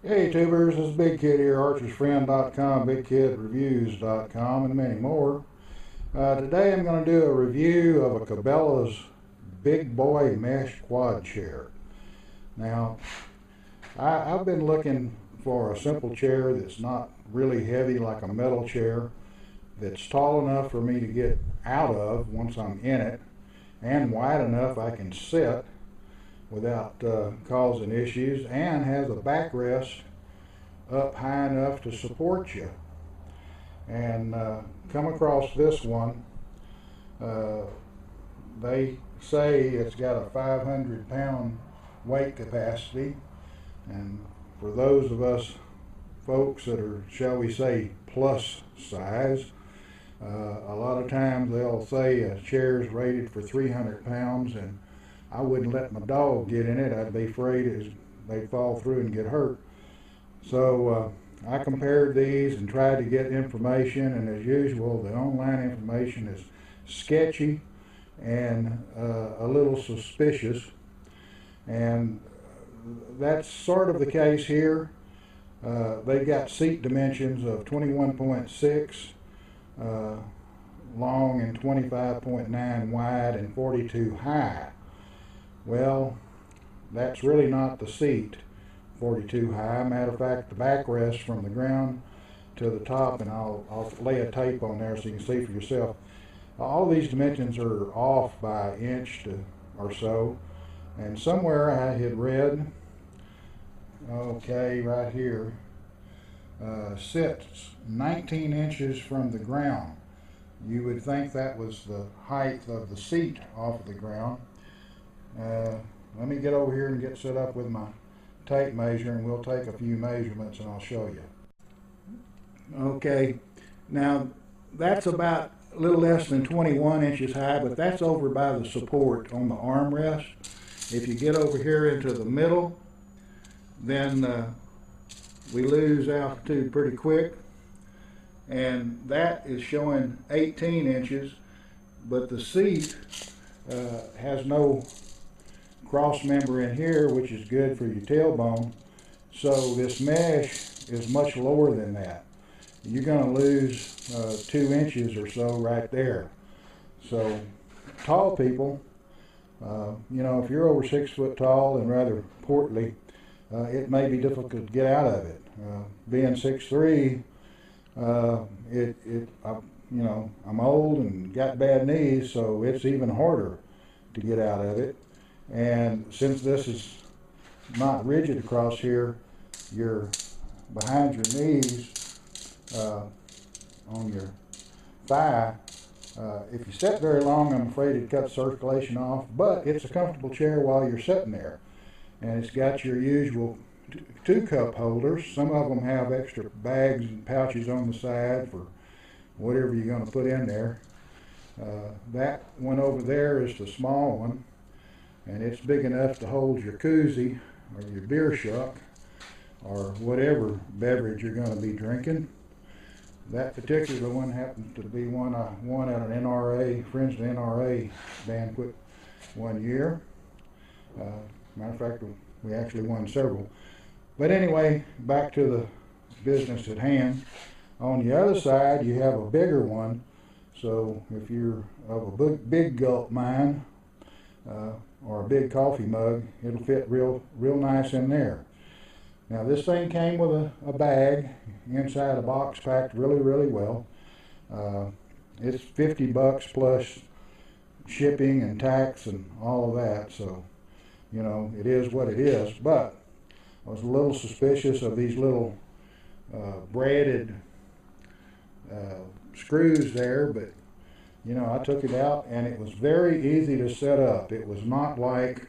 Hey tubers, this is Big Kid here, archersfriend.com, bigkidreviews.com, and many more. Today I'm going to do a review of a Cabelas Big Boy Mesh Quad Chair. Now, I've been looking for a simple chair that's not really heavy like a metal chair, that's tall enough for me to get out of once I'm in it, and wide enough I can sit without causing issues, and has a backrest up high enough to support you. And come across this one. uh, they say it's got a 500-pound weight capacity, and for those of us folks that are, shall we say, plus size, a lot of times they'll say a chair is rated for 300 pounds, and I wouldn't let my dog get in it. I'd be afraid they'd fall through and get hurt. So I compared these and tried to get information, and as usual, the online information is sketchy and a little suspicious, and that's sort of the case here. They've got seat dimensions of 21.6 long and 25.9 wide and 42 high. Well, that's really not the seat, 42 high. Matter of fact, the backrest from the ground to the top, and I'll lay a tape on there so you can see for yourself. All these dimensions are off by an inch or so, and somewhere I had read, okay, right here, sits 19 inches from the ground. You would think that was the height of the seat off of the ground. Let me get over here and get set up with my tape measure, and we'll take a few measurements and I'll show you. Okay, now that's about a little less than 21 inches high, but that's over by the support on the armrest. If you get over here into the middle, then we lose altitude pretty quick, and that is showing 18 inches, but the seat has no cross member in here, which is good for your tailbone. So this mesh is much lower than that. You're going to lose 2 inches or so right there. So tall people, if you're over 6 foot tall and rather portly, it may be difficult to get out of it. Being 6'3", I'm old and got bad knees, so it's even harder to get out of it. And since this is not rigid across here, you're behind your knees on your thigh. If you sit very long, I'm afraid it cuts circulation off, but it's a comfortable chair while you're sitting there. And it's got your usual 2-cup holders. Some of them have extra bags and pouches on the side for whatever you're going to put in there. That one over there is the small one, and it's big enough to hold your koozie or your beer shuck or whatever beverage you're going to be drinking. That particular one happens to be one I won at an NRA, Friends of the NRA banquet one year. Matter of fact, we actually won several. But anyway, back to the business at hand. On the other side, you have a bigger one. So if you're of a big gulp mind, or a big coffee mug, it'll fit real nice in there. Now this thing came with a bag inside a box packed really well. It's $50 plus shipping and tax and all of that, so it is what it is. But I was a little suspicious of these little braided screws there, but I took it out and it was very easy to set up. It was not like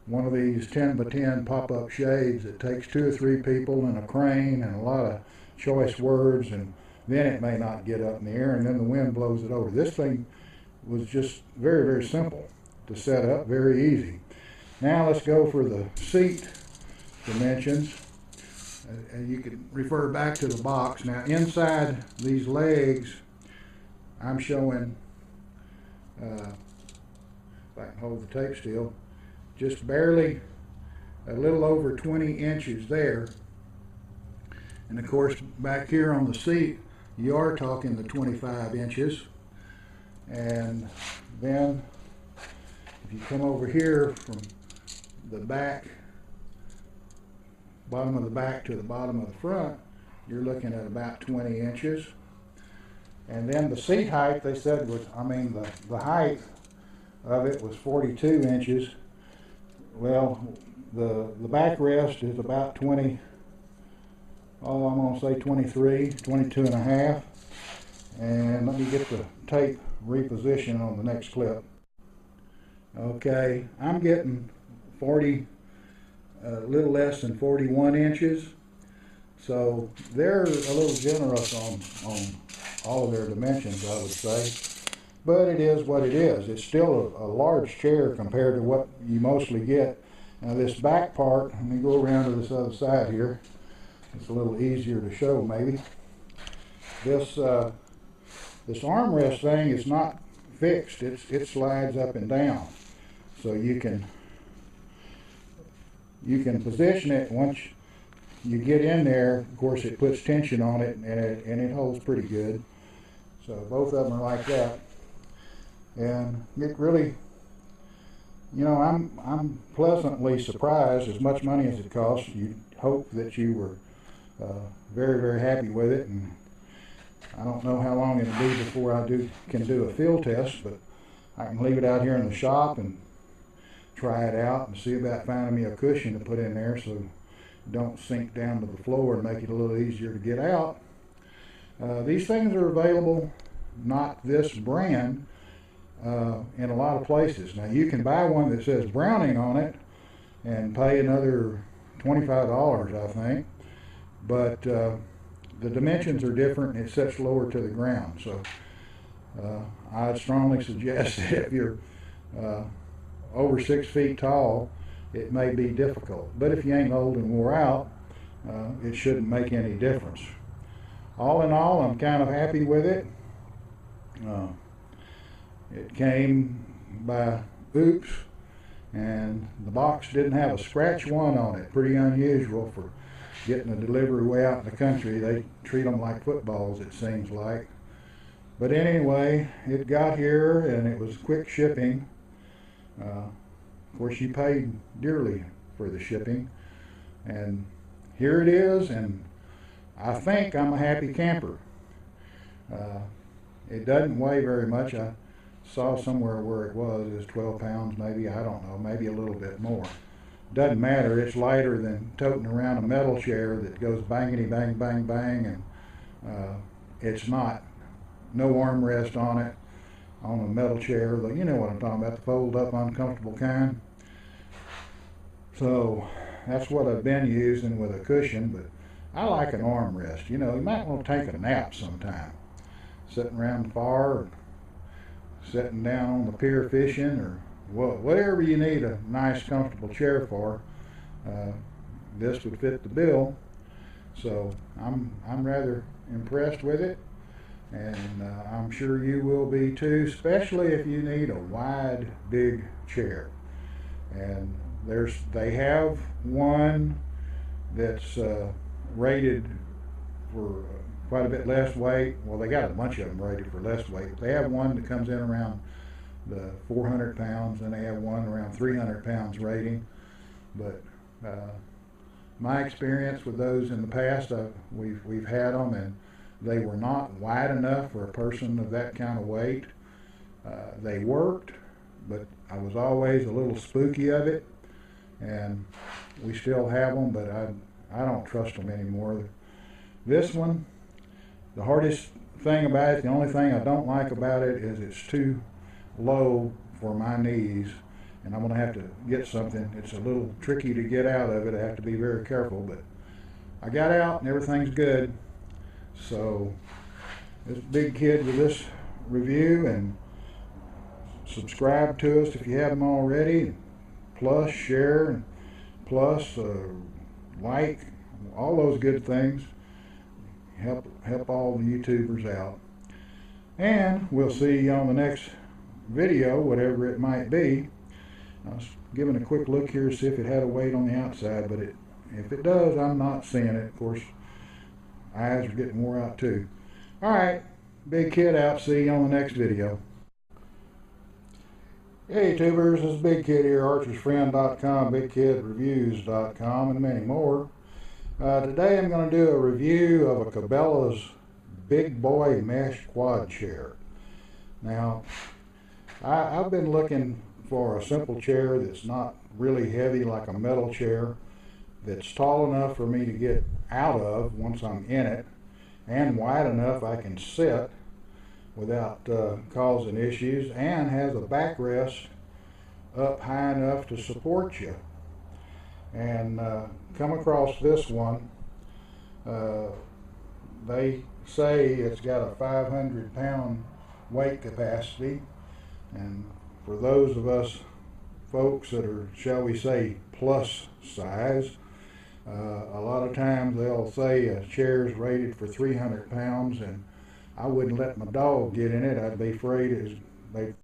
one of these 10 by 10 pop-up shades that takes 2 or 3 people and a crane and a lot of choice words, and then it may not get up in the air and then the wind blows it over. This thing was just very simple to set up, very easy. Now let's go for the seat dimensions. And you can refer back to the box. Now inside these legs, I'm showing, if I can hold the tape still, just barely a little over 20 inches there. And of course, back here on the seat, you are talking the 25 inches. And then if you come over here from the back, bottom of the back to the bottom of the front, you're looking at about 20 inches. And then the seat height, they said was, the height of it was 42 inches. Well, the backrest is about 20, oh, I'm going to say 23, 22 and a half. And let me get the tape repositioned on the next clip. Okay, I'm getting 40, a little less than 41 inches. So they're a little generous on all of their dimensions, I would say. But it is what it is. It's still a large chair compared to what you mostly get. Now this back part, let me go around to this other side here. It's a little easier to show maybe. This armrest thing is not fixed. It slides up and down. So you can position it once you get in there. Of course it puts tension on it and it holds pretty good. So both of them are like that. And it really, you know, I'm pleasantly surprised. As much money as it costs, you hope that you were very, very happy with it. And I don't know how long it'll be before I can do a field test, but I can leave it out here in the shop and try it out and see about finding me a cushion to put in there so it don't sink down to the floor and make it a little easier to get out. These things are available, not this brand, in a lot of places. Now you can buy one that says Browning on it and pay another $25, I think, but the dimensions are different and it sits lower to the ground. So I'd strongly suggest that if you're over 6 feet tall, it may be difficult. But if you ain't old and wore out, it shouldn't make any difference. All in all, I'm kind of happy with it. It came by oops, and the box didn't have a scratch one on it. Pretty unusual for getting a delivery way out in the country. They treat them like footballs, it seems like. But anyway, it got here and it was quick shipping. Of course, you paid dearly for the shipping. And here it is, and I think I'm a happy camper. It doesn't weigh very much. I saw somewhere where it was 12 pounds maybe, I don't know, maybe a little bit more. Doesn't matter, it's lighter than toting around a metal chair that goes bangity bang bang bang, and it's not, no armrest on it, on a metal chair, you know what I'm talking about, the fold up uncomfortable kind. So that's what I've been using with a cushion, but I like an armrest. You know, you might want to take a nap sometime, sitting around the bar, or sitting down on the pier fishing, or whatever you need a nice comfortable chair for. This would fit the bill. So I'm rather impressed with it, and I'm sure you will be too, especially if you need a wide, big chair. And they have one that's rated for quite a bit less weight. Well, they got a bunch of them rated for less weight, but they have one that comes in around the 400 pounds, and they have one around 300 pounds rating. But my experience with those in the past, we've had them, and they were not wide enough for a person of that kind of weight. They worked, but I was always a little spooky of it, and we still have them, but I don't trust them anymore. This one, the hardest thing about it, the only thing I don't like about it is it's too low for my knees, and I'm going to have to get something. It's a little tricky to get out of it. I have to be very careful, but I got out and everything's good. So this big kid with this review, and subscribe to us if you haven't already, plus share, plus like, all those good things. Help all the YouTubers out. And we'll see you on the next video, whatever it might be. I was giving a quick look here to see if it had a weight on the outside, but if it does, I'm not seeing it. Of course, eyes are getting wore out too. All right, Big Kid out. See you on the next video. Hey tubers, this is Big Kid here, archersfriend.com, bigkidreviews.com, and many more. Today I'm going to do a review of a Cabelas big boy mesh quad chair. Now, I've been looking for a simple chair that's not really heavy like a metal chair, that's tall enough for me to get out of once I'm in it, and wide enough I can sit without causing issues, and has a backrest up high enough to support you. And come across this one. They say it's got a 500-pound weight capacity, and for those of us folks that are, shall we say, plus size, a lot of times they'll say a chair is rated for 300 pounds, and I wouldn't let my dog get in it. I'd be afraid